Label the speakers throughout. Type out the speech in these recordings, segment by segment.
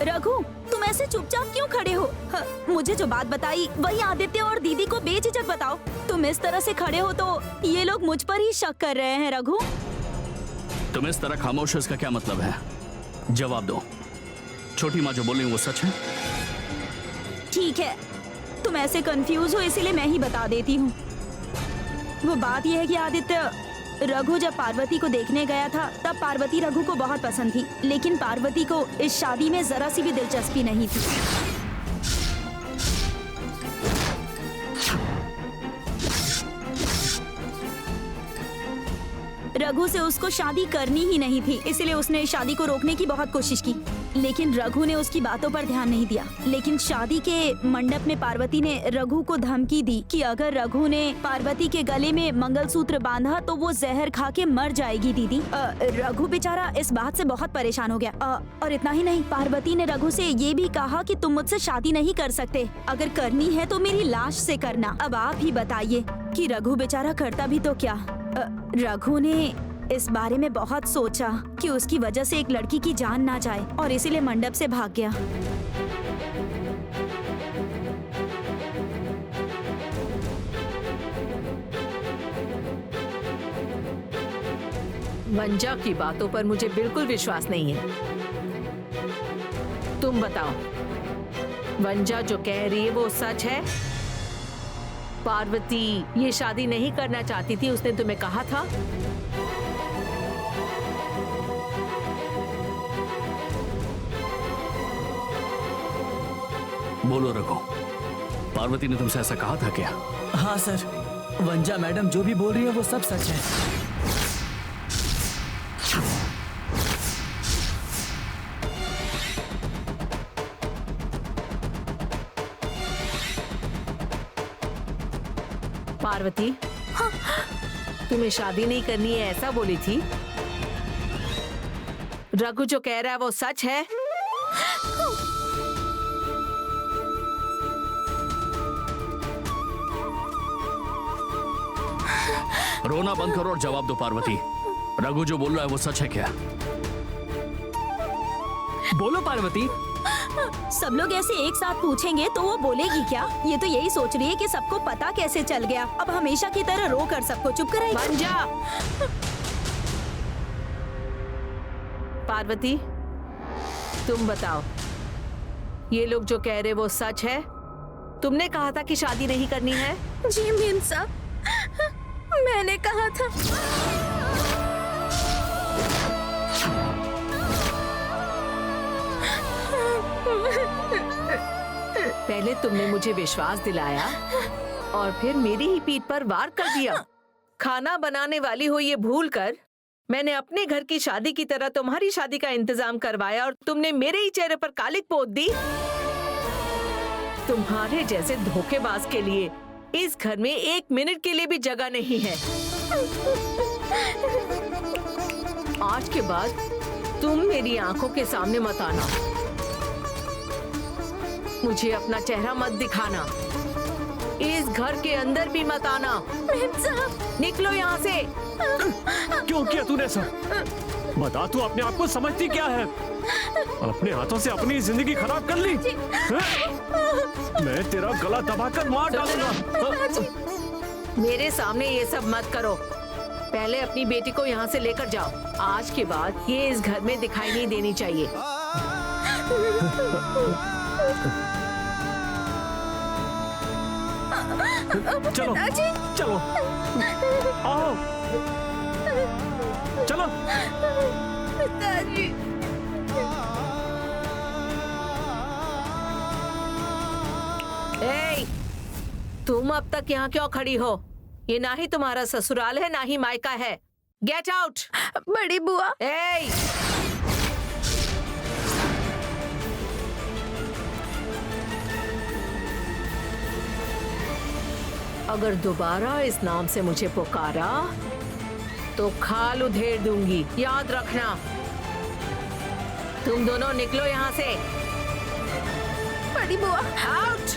Speaker 1: रघु, तुम ऐसे चुपचाप क्यों खड़े हो? मुझे जो बात बताई वही आदित्य और दीदी को बेझिझक बताओ। तुम इस तरह से खड़े हो तो ये लोग मुझ पर ही शक कर रहे हैं। रघु,
Speaker 2: तुम इस तरह खामोश हो, इसका क्या मतलब है? जवाब दो। छोटी माँ जो बोल रही है वो सच है?
Speaker 1: ठीक है, तुम ऐसे कंफ्यूज हो इसीलिए मैं ही बता देती हूँ। वो बात यह है कि आदित्य, रघु जब पार्वती को देखने गया था तब पार्वती रघु को बहुत पसंद थी, लेकिन पार्वती को इस शादी में जरा सी भी दिलचस्पी नहीं थी। रघु से उसको शादी करनी ही नहीं थी, इसलिए उसने इस शादी को रोकने की बहुत कोशिश की, लेकिन रघु ने उसकी बातों पर ध्यान नहीं दिया। लेकिन शादी के मंडप में पार्वती ने रघु को धमकी दी कि अगर रघु ने पार्वती के गले में मंगलसूत्र बांधा तो वो जहर खा के मर जाएगी। दीदी, रघु बेचारा इस बात से बहुत परेशान हो गया। और इतना ही नहीं, पार्वती ने रघु से ये भी कहा कि तुम मुझसे शादी नहीं कर सकते, अगर करनी है तो मेरी लाश से करना। अब आप ही बताइए कि रघु बेचारा करता भी तो क्या। रघु ने इस बारे में बहुत सोचा कि उसकी वजह से एक लड़की की जान ना जाए और इसीलिए मंडप से भाग गया।
Speaker 3: वंजा की बातों पर मुझे बिल्कुल विश्वास नहीं है। तुम बताओ, वंजा जो कह रही है वो सच है? पार्वती ये शादी नहीं करना चाहती थी, उसने तुम्हें कहा था?
Speaker 2: बोलो रघु, पार्वती ने तुमसे ऐसा कहा था क्या?
Speaker 4: हाँ सर, वंजा मैडम जो भी बोल रही है वो सब सच है।
Speaker 3: पार्वती, हाँ, तुम्हें शादी नहीं करनी है ऐसा बोली थी? रघु जो कह रहा है वो सच है?
Speaker 2: रोना बंद करो और जवाब दो पार्वती। रघु जो बोल रहा है वो सच है क्या?
Speaker 4: बोलो पार्वती।
Speaker 1: सब लोग ऐसे एक साथ पूछेंगे तो वो बोलेगी क्या? ये तो यही सोच रही है कि सबको पता कैसे चल गया, अब हमेशा की तरह रो कर सबको चुप कराएगी।
Speaker 3: बन जा। पार्वती, तुम बताओ, ये लोग जो कह रहे वो सच है? तुमने कहा था कि शादी नहीं करनी है।
Speaker 1: जी मीम साहब, मैंने कहा था।
Speaker 3: पहले तुमने मुझे विश्वास दिलाया और फिर मेरी ही पीठ पर वार कर दिया। खाना बनाने वाली हो ये भूल कर मैंने अपने घर की शादी की तरह तुम्हारी शादी का इंतजाम करवाया और तुमने मेरे ही चेहरे पर कालिक पोत दी। तुम्हारे जैसे धोखेबाज के लिए इस घर में एक मिनट के लिए भी जगह नहीं है। आज के बाद तुम मेरी आंखों के सामने मत आना, मुझे अपना चेहरा मत दिखाना, इस घर के अंदर भी मत आना। निकलो यहाँ से।
Speaker 5: क्यों किया तूने ऐसा? बता, तू अपने आप को समझती क्या है? अपने हाथों से अपनी जिंदगी खराब कर ली। मैं तेरा गला दबाकर मार डालूंगा।
Speaker 3: मेरे सामने ये सब मत करो। पहले अपनी बेटी को यहाँ से लेकर जाओ। आज के बाद ये इस घर में दिखाई नहीं देनी चाहिए।
Speaker 5: चलो चलो, आओ चलो।
Speaker 1: पिताजी,
Speaker 3: ए, तुम अब तक यहाँ क्यों खड़ी हो? ये ना ही तुम्हारा ससुराल है ना ही मायका है। Get out.
Speaker 1: बड़ी बुआ।
Speaker 3: ए, अगर दोबारा इस नाम से मुझे पुकारा तो खाल उधेड़ दूंगी, याद रखना। तुम दोनों निकलो यहाँ से।
Speaker 1: बड़ी बुआ,
Speaker 3: आउट।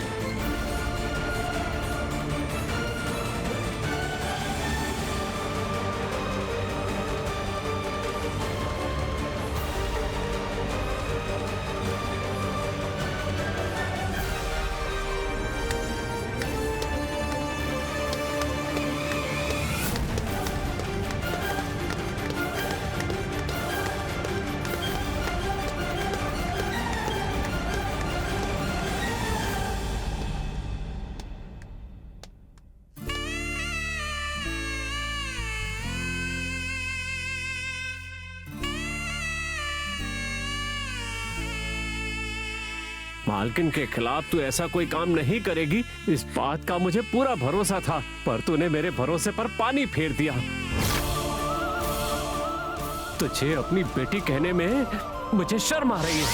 Speaker 5: मालकिन के खिलाफ तू ऐसा कोई काम नहीं करेगी, इस बात का मुझे पूरा भरोसा था, पर तूने मेरे भरोसे पर पानी फेर दिया। तुझे अपनी बेटी कहने में मुझे शर्म आ रही है।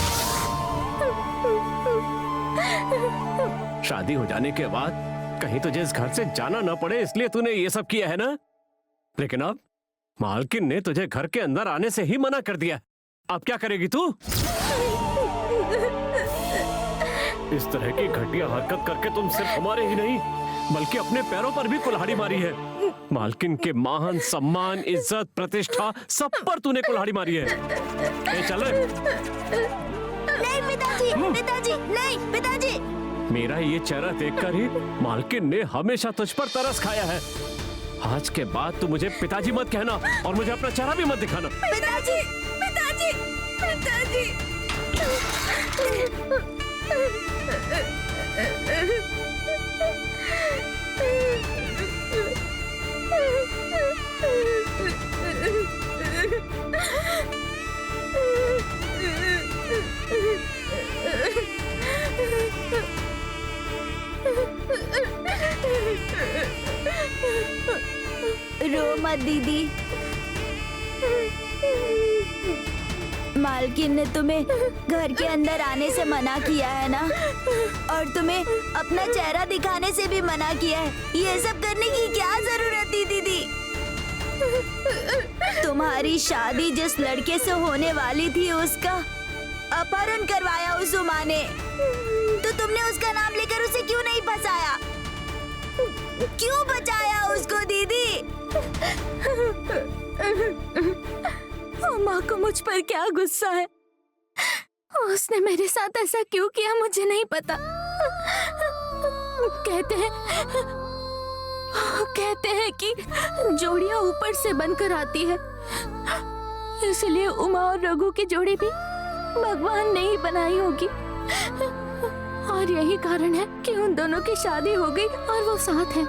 Speaker 5: शादी हो जाने के बाद कहीं तुझे इस घर से जाना ना पड़े इसलिए तूने ये सब किया है ना? लेकिन अब मालकिन ने तुझे घर के अंदर आने से ही मना कर दिया। अब क्या करेगी तू? इस तरह की घटिया हरकत करके तुम सिर्फ हमारे ही नहीं बल्कि अपने पैरों पर भी कुल्हाड़ी मारी है। मालकिन के मान सम्मान इज्जत प्रतिष्ठा सब पर तूने कुल्हाड़ी मारी है। चल
Speaker 1: नहीं पिताजी, पिताजी, नहीं पिताजी।
Speaker 5: मेरा ये चेहरा देखकर ही मालकिन ने हमेशा तुझ पर तरस खाया है। आज के बाद तू मुझे पिताजी मत कहना और मुझे अपना चेहरा भी मत दिखाना।
Speaker 1: पिताजी, पिताजी, पिताजी। रो मत दीदी। मालकिन ने तुम्हें घर के अंदर आने से मना किया है ना, और तुम्हें अपना चेहरा दिखाने से भी मना किया है। ये सब करने की क्या जरूरत थी दीदी? तुम्हारी शादी जिस लड़के से होने वाली थी उसका अपहरण करवाया उस उमा ने, तो तुमने उसका नाम लेकर उसे क्यों नहीं फंसाया? क्यों बचाया उसको दीदी?
Speaker 6: उमा को मुझ पर क्या गुस्सा है? उसने मेरे साथ ऐसा क्यों किया मुझे नहीं पता। कहते हैं कि जोड़ियां ऊपर से बनकर आती है, इसलिए उमा और रघु की जोड़ी भी भगवान ने ही बनाई होगी, और यही कारण है कि उन दोनों की शादी हो गई और वो साथ हैं।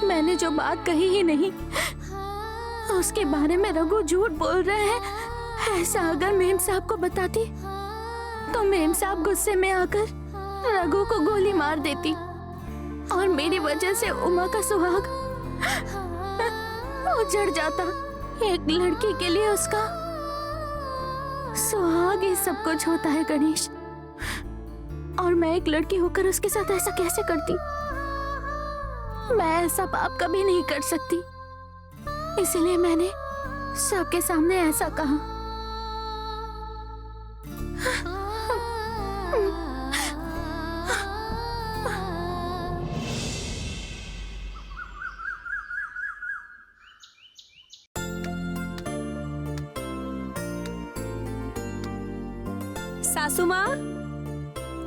Speaker 6: मैंने जो बात कही ही नहीं, उसके बारे में रघु झूठ बोल रहे हैं। ऐसा अगर मेम साहब को बताती तो मेम साहब गुस्से में आकर रघु को गोली मार देती और मेरी वजह से उमा का सुहाग उजड़ जाता। एक लड़की के लिए उसका सुहाग ही सब कुछ होता है गणेश, और मैं एक लड़की होकर उसके साथ ऐसा कैसे करती? मैं ऐसा पाप कभी नहीं कर सकती, इसलिए मैंने सबके सामने ऐसा कहा।
Speaker 1: सासू माँ,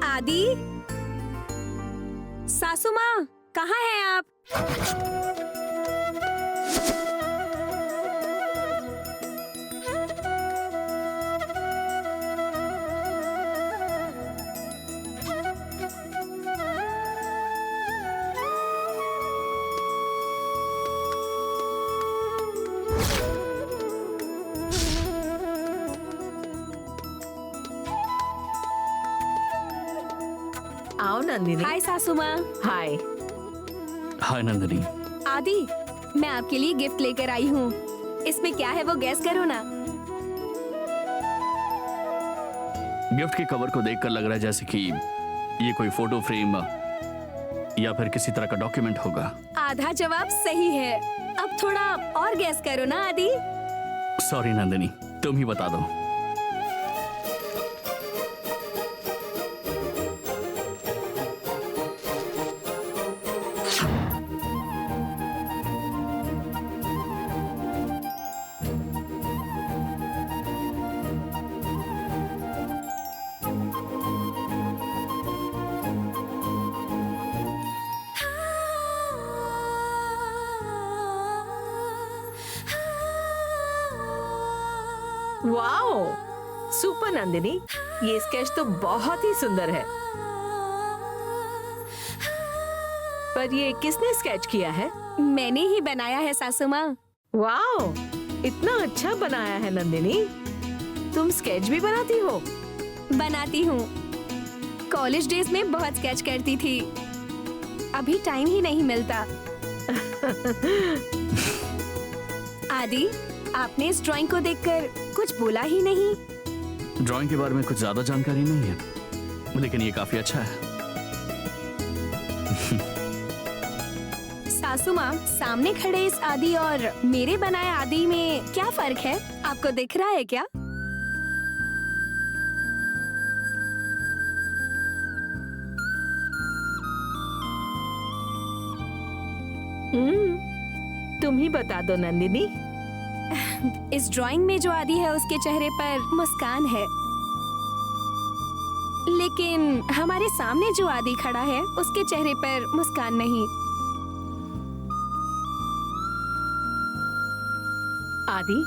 Speaker 1: आदि, सासू माँ, कहाँ हैं आप?
Speaker 3: आओ नंदिनी।
Speaker 1: हाय सासू माँ।
Speaker 3: हाय।
Speaker 2: हाय नंदिनी।
Speaker 1: आदि, मैं आपके लिए गिफ्ट लेकर आई हूँ। इसमें क्या है वो गैस करो ना।
Speaker 2: गिफ्ट के कवर को देखकर लग रहा है जैसे कि ये कोई फोटो फ्रेम या फिर किसी तरह का डॉक्यूमेंट होगा।
Speaker 1: आधा जवाब सही है, अब थोड़ा और गैस करो ना आदि।
Speaker 2: सॉरी नंदिनी, तुम ही बता दो।
Speaker 3: वाओ, सुपर नंदिनी, ये स्केच तो बहुत ही सुंदर है। पर ये किसने स्केच किया है?
Speaker 1: मैंने ही बनाया है सासू माँ।
Speaker 3: वाओ, इतना अच्छा बनाया है नंदिनी। तुम स्केच भी बनाती हो?
Speaker 7: बनाती हूँ। कॉलेज डेज में बहुत स्केच करती थी, अभी टाइम ही नहीं मिलता। आदि, आपने इस ड्राइंग को देखकर कुछ बोला ही नहीं।
Speaker 2: ड्राइंग के बारे में कुछ ज्यादा जानकारी नहीं है, लेकिन ये काफी अच्छा है।
Speaker 7: सासू माँ, सामने खड़े इस आदि और मेरे बनाए आदि में क्या फर्क है, आपको दिख रहा है क्या?
Speaker 3: तुम ही बता दो नंदिनी।
Speaker 7: इस ड्राइंग में जो आदि है उसके चेहरे पर मुस्कान है, लेकिन हमारे सामने जो आदि खड़ा है उसके चेहरे पर मुस्कान नहीं।
Speaker 3: आदि,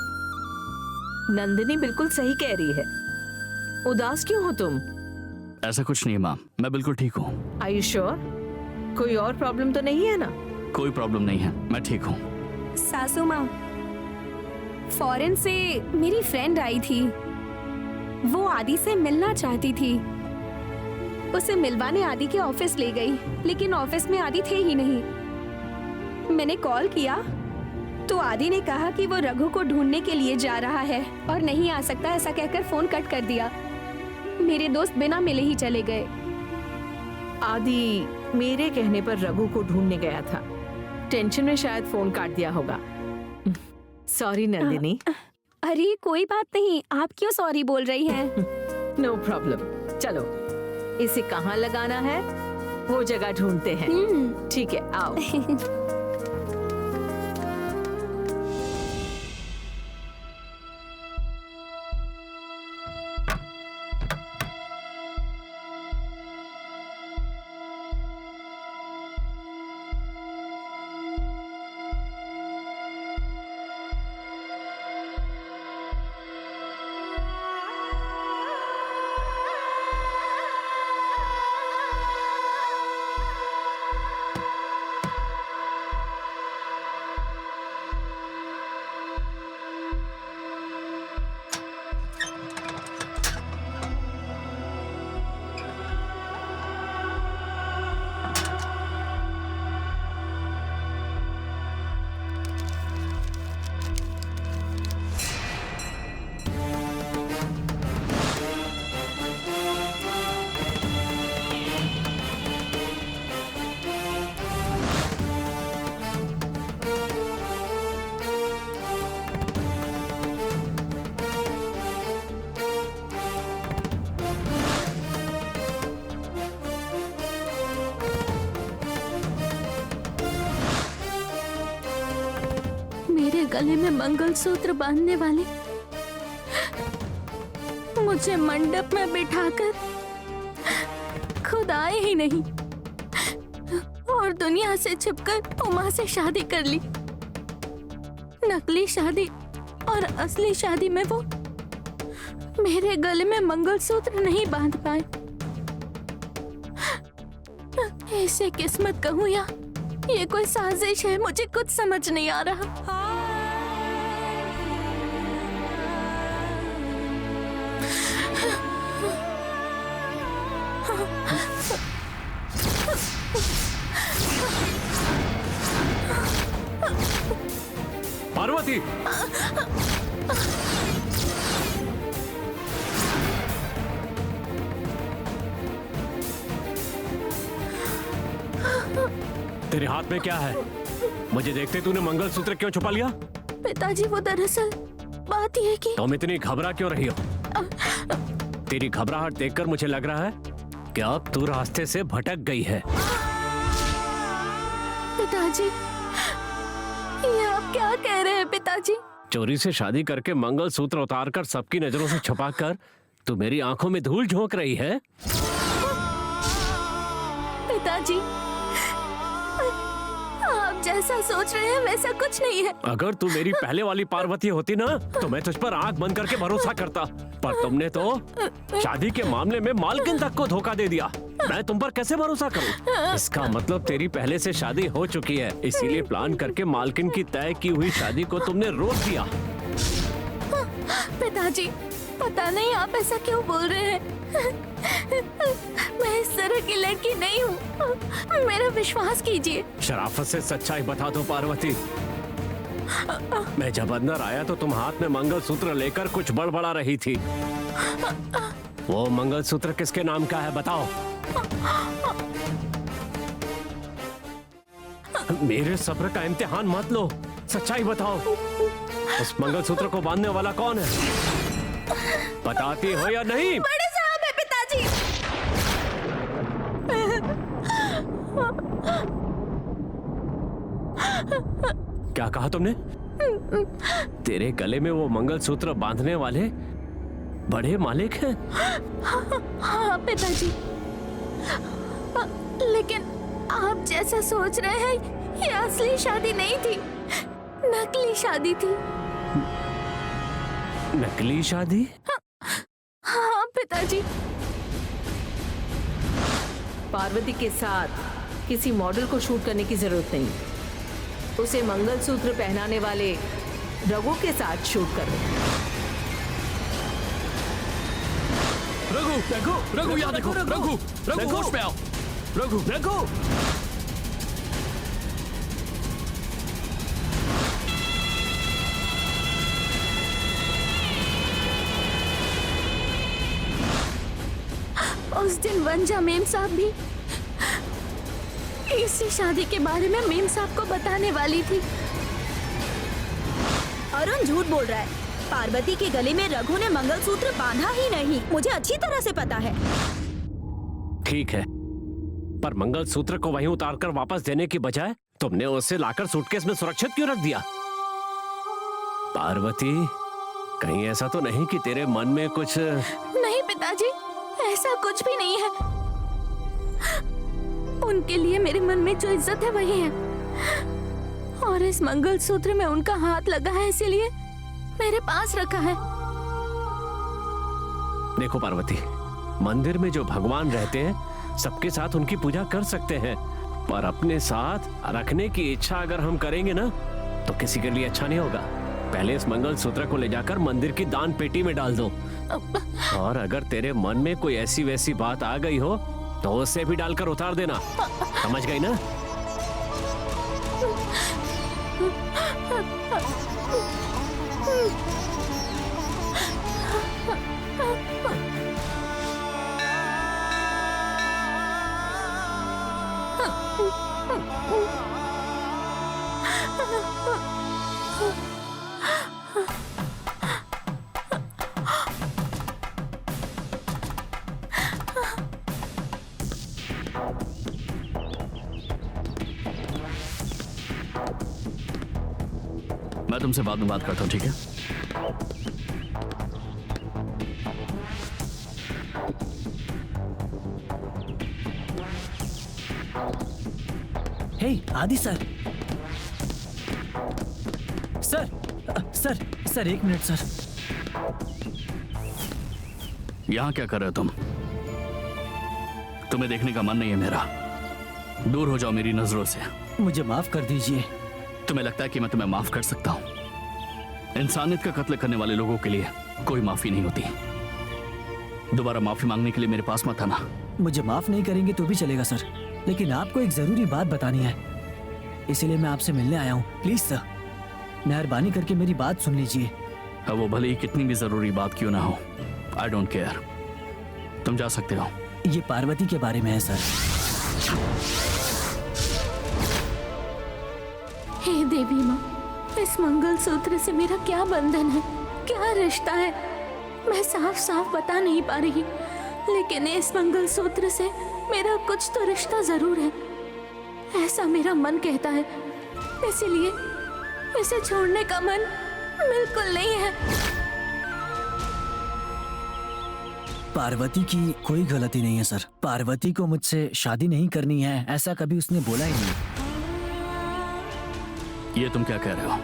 Speaker 3: नंदिनी बिल्कुल सही कह रही है। उदास क्यों हो तुम?
Speaker 2: ऐसा कुछ नहीं है माँ, मैं बिल्कुल ठीक हूँ।
Speaker 3: Are you sure? कोई और प्रॉब्लम तो नहीं है ना?
Speaker 2: कोई प्रॉब्लम नहीं है, मैं ठीक हूँ।
Speaker 7: सासू माँ, फॉरेन से मेरी फ्रेंड आई थी, वो आदि से मिलना चाहती थी। उसे मिलवाने आदि के ऑफिस ले गई, लेकिन ऑफिस में आदि थे ही नहीं। मैंने कॉल किया तो आदि ने कहा कि वो रघु को ढूंढने के लिए जा रहा है और नहीं आ सकता, ऐसा कहकर फोन कट कर दिया। मेरे दोस्त बिना मिले ही चले गए।
Speaker 3: आदि मेरे कहने पर रघु को ढूंढने गया था, टेंशन में शायद फोन काट दिया होगा। सॉरी नंदिनी।
Speaker 7: अरे कोई बात नहीं, आप क्यों सॉरी बोल रही हैं?
Speaker 3: No problem. चलो, इसे कहाँ लगाना है वो जगह ढूंढते हैं। ठीक है, आओ।
Speaker 6: मेरे गले में मंगलसूत्र बांधने वाले मुझे मंडप में बिठाकर खुद आए ही नहीं और दुनिया से छिपकर उमा से शादी कर ली। नकली शादी और असली शादी में वो मेरे गले में मंगलसूत्र नहीं बांध पाए। इसे किस्मत कहूँ या ये कोई साजिश है, मुझे कुछ समझ नहीं आ रहा।
Speaker 5: पार्वती, तेरे हाथ में क्या है? मुझे देखते तूने मंगलसूत्र क्यों छुपा लिया?
Speaker 6: पिताजी, वो दरअसल बात यह है कि
Speaker 5: तुम इतनी घबरा क्यों रही हो? तेरी घबराहट देखकर मुझे लग रहा है कि अब तू रास्ते से भटक गई है।
Speaker 6: पिताजी, ये आप क्या कह रहे हैं पिताजी?
Speaker 5: चोरी से शादी करके मंगलसूत्र उतारकर सबकी नजरों से छुपाकर तू मेरी आंखों में धूल झोंक रही है।
Speaker 6: पिताजी, आप जैसा सोच रहे हैं वैसा कुछ नहीं है।
Speaker 5: अगर तू मेरी पहले वाली पार्वती होती ना तो मैं तुझ पर आंख बंद करके भरोसा करता, पर तुमने तो शादी के मामले में मालकिन तक को धोखा दे दिया। मैं तुम पर कैसे भरोसा करूं? इसका मतलब तेरी पहले से शादी हो चुकी है, इसीलिए प्लान करके मालकिन की तय की हुई शादी को तुमने रोक दिया।
Speaker 6: पिताजी, पता नहीं आप ऐसा क्यों बोल रहे हैं। मैं इस तरह की लड़की नहीं हूँ, मेरा विश्वास कीजिए।
Speaker 5: शराफत से सच्चाई बता दो पार्वती। मैं जब अंदर आया तो तुम हाथ में मंगलसूत्र लेकर कुछ बड़बड़ा रही थी। वो मंगलसूत्र किसके नाम का है बताओ। मेरे सब्र का इम्तिहान मत लो, सच्चाई बताओ। उस मंगलसूत्र को बांधने वाला कौन है, बताती हो या नहीं?
Speaker 6: बड़े साहब है पिताजी।
Speaker 5: क्या कहा तुमने? तेरे गले में वो मंगलसूत्र बांधने वाले बड़े मालिक हैं?
Speaker 6: हाँ पिताजी, लेकिन आप जैसा सोच रहे हैं ये असली शादी नहीं थी, नकली शादी थी।
Speaker 5: नकली शादी?
Speaker 6: हाँ पिताजी।
Speaker 3: पार्वती के साथ किसी मॉडल को शूट करने की जरूरत नहीं, उसे मंगलसूत्र पहनाने वाले रघु के साथ शूट करो।
Speaker 2: रघु रघु रघु यहाँ देखो, रघु रघु होश में आओ। रघु
Speaker 5: रघु
Speaker 6: उस दिन वंजा मेम साहब भी इसी शादी के बारे में मेम साहब को बताने वाली थी।
Speaker 1: अरुण झूठ बोल रहा है। पार्वती के गले में रघु ने मंगलसूत्र बांधा ही नहीं, मुझे अच्छी तरह से पता है।
Speaker 5: ठीक है, पर मंगलसूत्र को वहीं उतारकर वापस देने की बजाय तुमने उसे लाकर सूटकेस में सुरक्षित क्यों रख दिया? पार्वती, कहीं ऐसा तो नहीं कि तेरे मन में कुछ?
Speaker 6: नहीं पिताजी, ऐसा कुछ भी नहीं है। उनके लिए मेरे मन में जो इज्जत है वही है, और इस मंगलसूत्र में उनका हाथ लगा है, इसीलिए मेरे पास रखा है।
Speaker 5: देखो पार्वती, मंदिर में जो भगवान रहते हैं सबके साथ उनकी पूजा कर सकते हैं, पर अपने साथ रखने की इच्छा अगर हम करेंगे ना तो किसी के लिए अच्छा नहीं होगा। पहले इस मंगलसूत्र को ले जाकर मंदिर की दान पेटी में डाल दो, और अगर तेरे मन में कोई ऐसी वैसी बात आ गई हो तो उसे भी डालकर उतार देना, समझ गई ना?
Speaker 2: मैं तुमसे बाद में बात करता हूँ, ठीक है?
Speaker 4: हे आदि सर, सर एक मिनट सर।
Speaker 2: यहाँ क्या कर रहे हो तुम? तुम्हें देखने का मन नहीं है मेरा, दूर हो जाओ मेरी नजरों से।
Speaker 4: मुझे माफ कर दीजिए।
Speaker 2: तुम्हें लगता है कि मैं तुम्हें माफ कर सकता हूँ? इंसानियत का कत्ल करने वाले लोगों के लिए कोई माफी नहीं होती। दोबारा माफी मांगने के लिए मेरे पास मत आना।
Speaker 4: मुझे माफ नहीं करेंगे तो भी चलेगा सर, लेकिन आपको एक जरूरी बात बतानी है, इसीलिए मैं आपसे मिलने आया हूँ। प्लीज सर, मेहरबानी करके मेरी बात सुन लीजिए।
Speaker 2: अब वो भले ही कितनी भी जरूरी बात क्यों ना हो, आई डोंट केयर। तुम जा सकते हो।
Speaker 4: ये पार्वती के बारे में है सर।
Speaker 6: हे देवी माँ, इस मंगलसूत्र से मेरा क्या बंधन है, क्या रिश्ता है, मैं साफ साफ बता नहीं पा रही, लेकिन इस मंगलसूत्र से मेरा कुछ तो रिश्ता जरूर है, ऐसा मेरा मन कहता है। इसीलिए इसे छोड़ने का मन बिल्कुल नहीं है।
Speaker 4: पार्वती की कोई गलती नहीं है सर। पार्वती को मुझसे शादी नहीं करनी है, ऐसा कभी उसने बोला ही नहीं।
Speaker 2: ये तुम क्या कह रहे हो?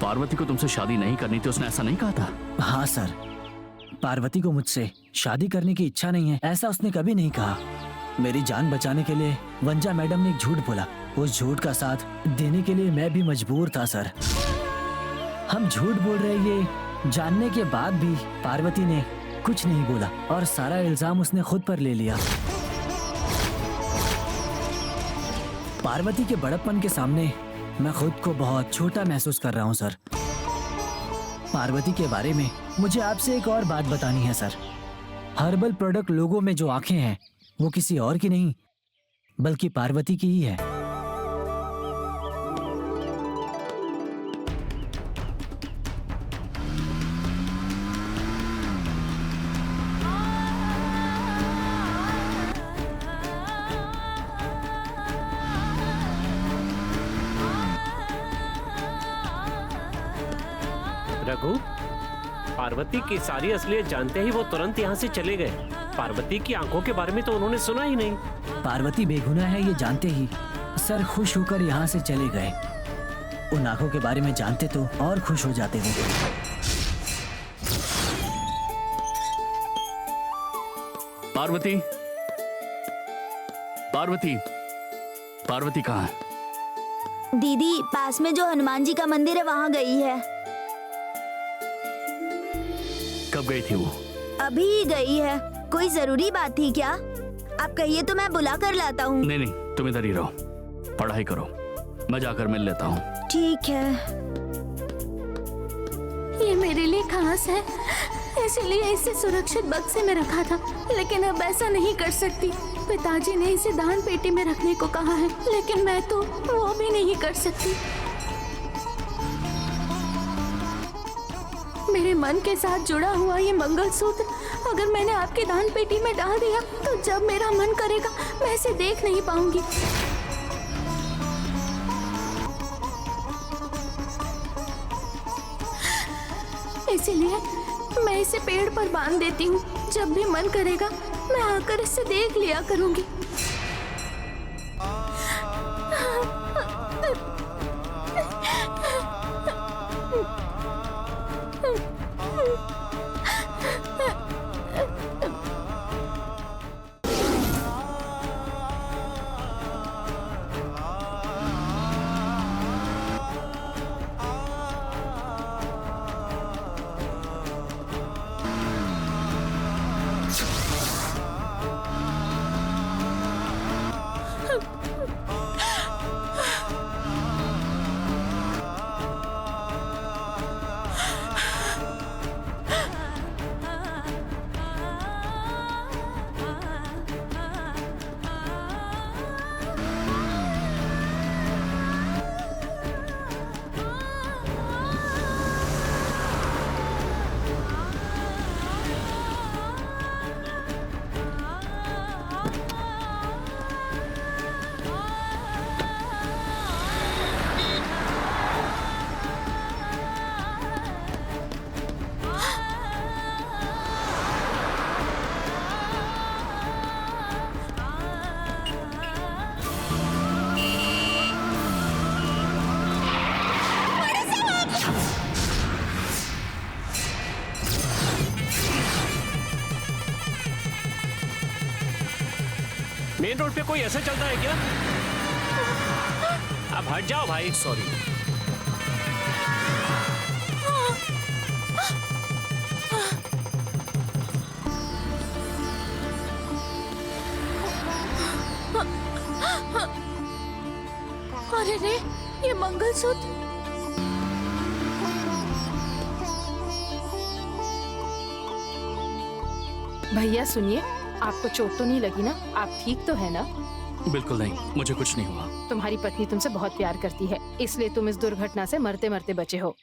Speaker 2: पार्वती को तुमसे शादी नहीं करनी थी, उसने ऐसा नहीं कहा था?
Speaker 4: हाँ सर, पार्वती को मुझसे शादी करने की इच्छा नहीं है, ऐसा उसने कभी नहीं कहा। मेरी जान बचाने के लिए वंजा मैडम ने एक झूठ बोला, उस झूठ का साथ देने के लिए मैं भी मजबूर था सर। हम झूठ बोल रहे ये जानने के बाद भी पार्वती ने कुछ नहीं बोला और सारा इल्जाम उसने खुद पर ले लिया। पार्वती के बड़प्पन के सामने मैं खुद को बहुत छोटा महसूस कर रहा हूँ सर। पार्वती के बारे में मुझे आपसे एक और बात बतानी है सर। हर्बल प्रोडक्ट लोगों में जो आंखें हैं वो किसी और की नहीं बल्कि पार्वती की ही है।
Speaker 5: रघु, पार्वती की सारी असलियत जानते ही वो तुरंत यहाँ से चले गए। पार्वती की आंखों के बारे में तो उन्होंने सुना ही नहीं।
Speaker 4: पार्वती बेगुनाह है ये जानते ही सर खुश होकर यहाँ से चले गए। उन आंखों के बारे में जानते तो और खुश हो जाते वो।
Speaker 2: पार्वती, पार्वती, पार्वती कहाँ है?
Speaker 1: दीदी पास में जो हनुमान जी का मंदिर है वहाँ गई है।
Speaker 2: कब गई थी वो?
Speaker 1: अभी ही गई है। कोई जरूरी बात थी क्या? आप कहिए तो मैं बुला कर लाता हूँ।
Speaker 2: नहीं नहीं, तुम इधर ही रहो, पढ़ाई करो, मैं जाकर मिल लेता हूँ।
Speaker 1: ठीक है।
Speaker 6: ये मेरे लिए खास है, इसलिए इसे सुरक्षित बक्से में रखा था, लेकिन अब ऐसा नहीं कर सकती। पिताजी ने इसे दान पेटी में रखने को कहा है, लेकिन मैं तो वो भी नहीं कर सकती। मेरे मन के साथ जुड़ा हुआ ये मंगलसूत्र अगर मैंने आपकी दान पेटी में डाल दिया तो जब मेरा मन करेगा मैं इसे देख नहीं पाऊंगी। इसीलिए मैं इसे पेड़ पर बांध देती हूँ। जब भी मन करेगा मैं आकर इसे देख लिया करूंगी।
Speaker 5: मेन रोड पे कोई ऐसा चलता है क्या? अब हट जाओ भाई। सॉरी।
Speaker 6: अरे रे, ये मंगलसूत्र।
Speaker 7: भैया सुनिए, आपको चोट तो नहीं लगी ना? आप ठीक तो है ना?
Speaker 2: बिल्कुल नहीं, मुझे कुछ नहीं हुआ।
Speaker 7: तुम्हारी पत्नी तुमसे बहुत प्यार करती है, इसलिए तुम इस दुर्घटना से मरते मरते बचे हो।